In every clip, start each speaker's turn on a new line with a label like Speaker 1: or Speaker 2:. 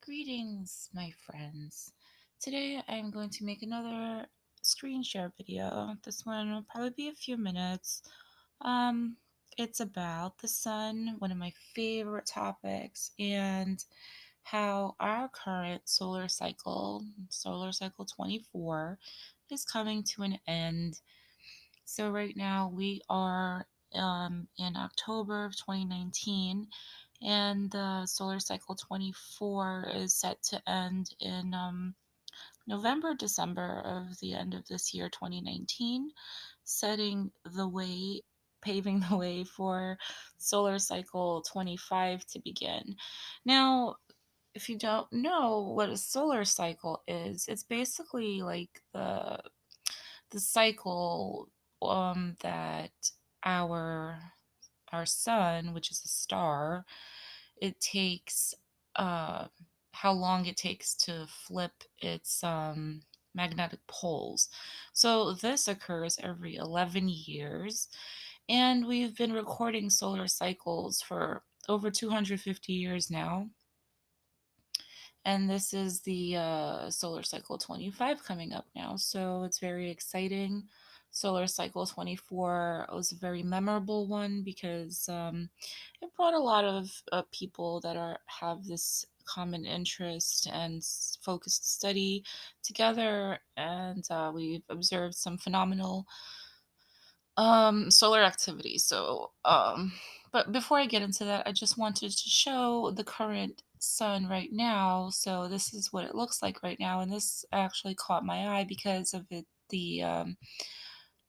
Speaker 1: Greetings, my friends. Today I'm going to make another screen share video. This one will probably be a few minutes. Um, it's about the sun, one of my favorite topics, and how our current solar cycle 24, is coming to an end. So right now we are in October of 2019, and the solar cycle 24 is set to end in November, December of the end of this year, 2019, setting the way, paving the way for solar cycle 25 to begin. Now, if you don't know what a solar cycle is, it's basically like the cycle that our our sun, which is a star, it takes uh how long it takes to flip its magnetic poles. So this occurs every 11 years, and we've been recording solar cycles for over 250 years now, and this is the solar cycle 25 coming up now. So it's very exciting. Solar cycle 24 was a very memorable one because it brought a lot of people that have this common interest and focused study together, and we've observed some phenomenal solar activity. But before I get into that, I just wanted to show the current sun right now. So this is what it looks like right now, and this actually caught my eye because of it. The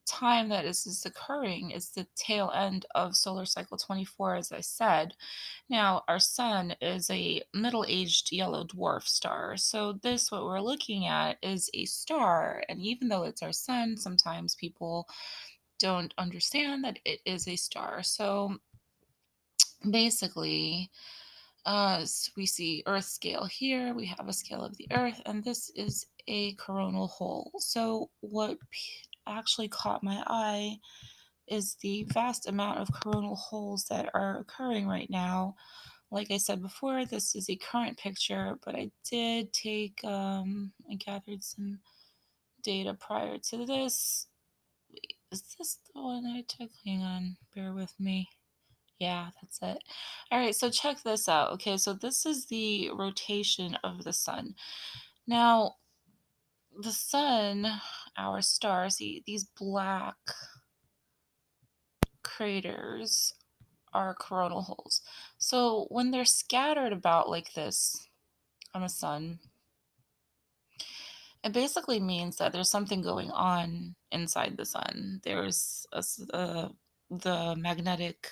Speaker 1: time that this is occurring is the tail end of solar cycle 24, as I said. Now, our sun is a middle-aged yellow dwarf star. So this, what we're looking at, is a star, and even though it's our sun, sometimes people don't understand that it is a star. So basically, we see Earth scale here, we have a scale of the Earth, and this is a coronal hole. So what actually caught my eye is the vast amount of coronal holes that are occurring right now. Like I said before, this is a current picture, but I did I gathered some data prior to this. Is this the one I took? Hang on, bear with me. Yeah, that's it. All right, so check this out. Okay, so this is the rotation of the sun. Now, the sun, our star, see these black craters are coronal holes. So when they're scattered about like this on the sun, it basically means that there's something going on inside the sun. The magnetic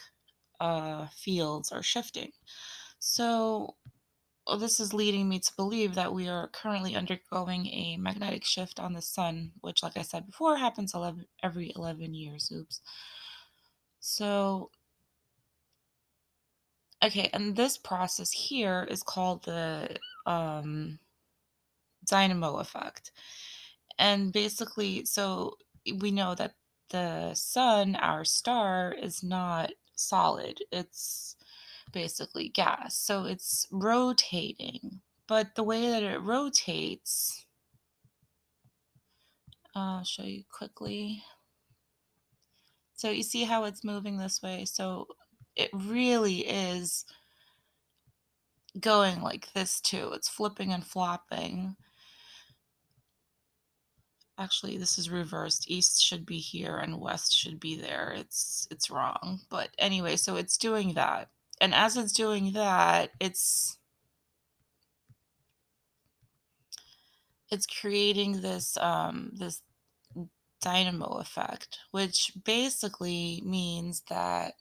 Speaker 1: fields are shifting. So this is leading me to believe that we are currently undergoing a magnetic shift on the sun, which, like I said before, happens every 11 years. Oops. So, okay, and this process here is called the Dynamo Effect. And basically, so we know that the sun, our star, is not solid. It's basically gas. So it's rotating. But the way that it rotates, I'll show you quickly. So you see how it's moving this way. So it really is going like this too. It's flipping and flopping. Actually, this is reversed. East should be here and west should be there. It's wrong. But anyway, so it's doing that. And as it's doing that, it's creating this dynamo effect, which basically means that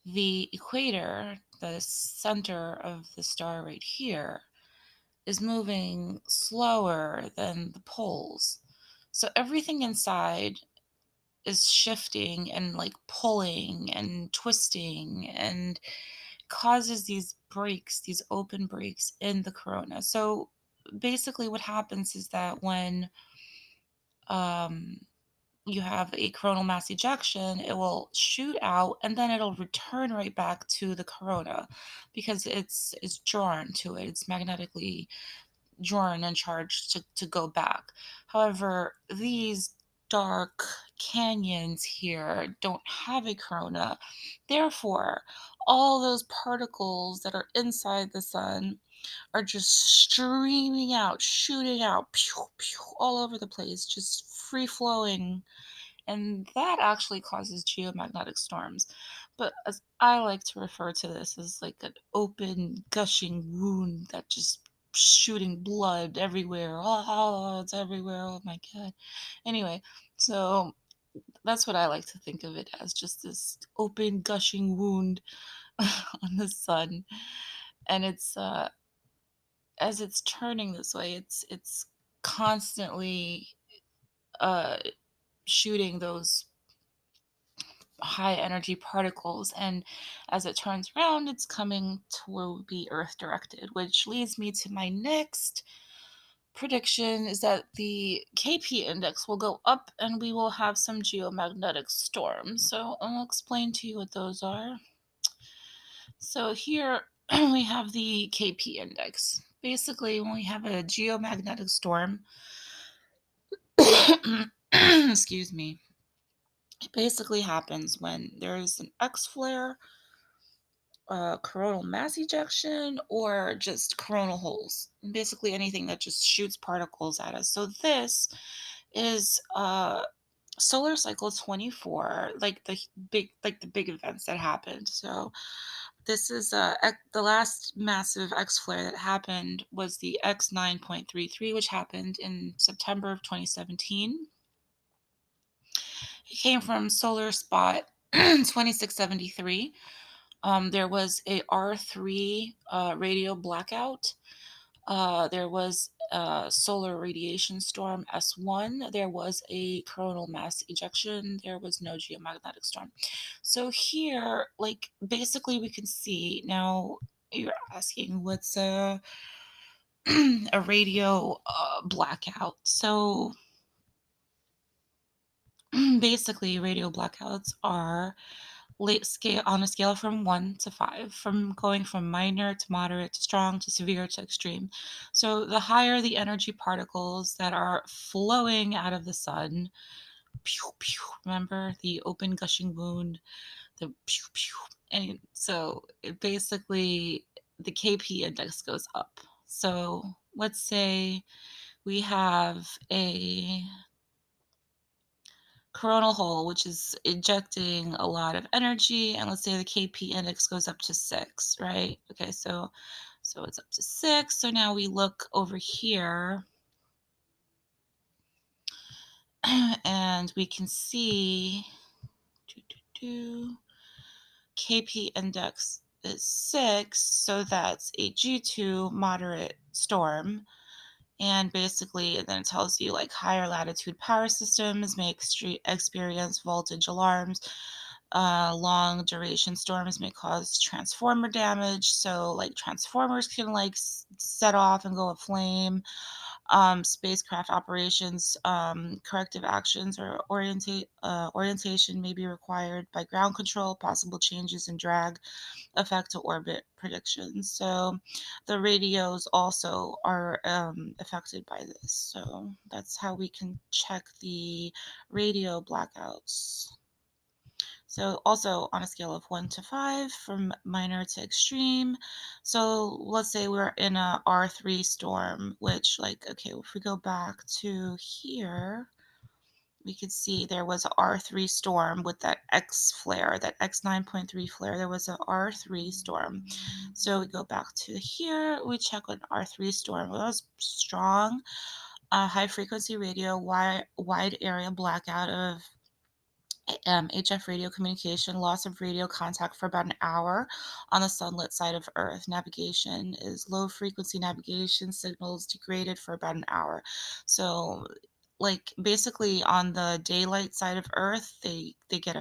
Speaker 1: the equator, the center of the star right here, is moving slower than the poles. So everything inside is shifting and like pulling and twisting and causes these breaks, these open breaks in the corona. So basically what happens is that when um you have a coronal mass ejection, it will shoot out and then it'll return right back to the corona because it's drawn to it. It's magnetically drawn and charged to go back. However, these dark canyons here don't have a corona. Therefore, all those particles that are inside the sun are just streaming out, shooting out, pew, pew, all over the place, just free flowing, and that actually causes geomagnetic storms. But as I like to refer to this as like an open, gushing wound that just shooting blood everywhere. Oh, it's everywhere. Oh my god. Anyway, so that's what I like to think of it as, just this open, gushing wound on the sun. And it's as it's turning this way, it's constantly uh shooting those high energy particles, and as it turns around it's coming to be earth directed, which leads me to my next prediction is that the KP index will go up and we will have some geomagnetic storms. So I'll explain to you what those are. So here we have the KP index. Basically, when we have a geomagnetic storm, excuse me, it basically happens when there's an X flare, coronal mass ejection, or just coronal holes. Basically, anything that just shoots particles at us. So this is solar cycle 24, like the big events that happened. So this is the last massive X flare that happened was the X 9.33, which happened in September of 2017. It came from solar spot 2673. There was a R3 radio blackout. There was a solar radiation storm S1. There was a coronal mass ejection. There was no geomagnetic storm. So here, like basically, we can see now. You're asking what's a a radio blackout. So basically, radio blackouts are late scale on a scale from 1 to 5, from going from minor to moderate to strong to severe to extreme. So the higher the energy particles that are flowing out of the sun, pew, pew, remember the open gushing wound, the pew, pew, and so it basically the KP index goes up. So let's say we have a coronal hole, which is ejecting a lot of energy, and let's say the KP index goes up to 6, right? Okay, so it's up to 6. So now we look over here and we can see KP index is 6, so that's a G2 moderate storm. And basically, then it tells you like higher latitude power systems may experience voltage alarms. Long duration storms may cause transformer damage. So, like, transformers can like set off and go aflame. Spacecraft operations, corrective actions or orientation may be required by ground control. Possible changes in drag affect orbit predictions. So the radios also are affected by this. So that's how we can check the radio blackouts. So also on a scale of 1 to 5, from minor to extreme. So let's say we're in a R3 storm, which like, okay, if we go back to here, we could see there was a R3 storm with that X flare, that X 9.3 flare. There was a R3 storm. So we go back to here, we check an R3 storm. It was strong, high frequency radio, wide area blackout of HF radio communication, loss of radio contact for about an hour on the sunlit side of Earth. Navigation is low frequency navigation, signals degraded for about an hour. So like basically on the daylight side of Earth, they get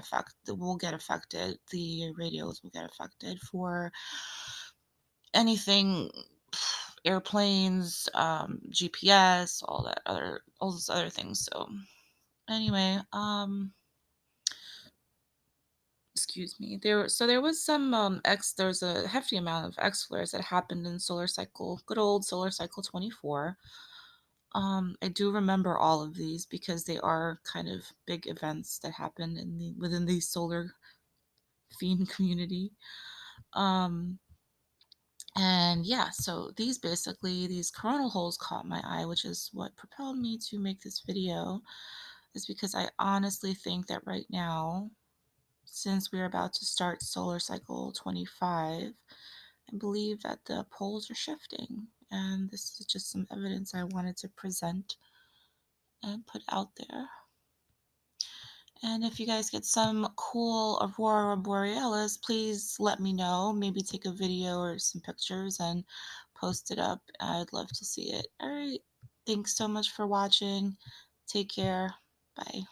Speaker 1: will get affected. The radios will get affected for anything, airplanes, GPS, all those other things. So Anyway, excuse me. There was some there's a hefty amount of X flares that happened in solar cycle, good old solar cycle 24. I do remember all of these because they are kind of big events that happen within the solar fiend community. Um, and yeah, so these coronal holes caught my eye, which is what propelled me to make this video, is because I honestly think that right now, since we're about to start solar cycle 25, I believe that the poles are shifting. And this is just some evidence I wanted to present and put out there. And if you guys get some cool aurora borealis, please let me know. Maybe take a video or some pictures and post it up. I'd love to see it. All right. Thanks so much for watching. Take care. Bye.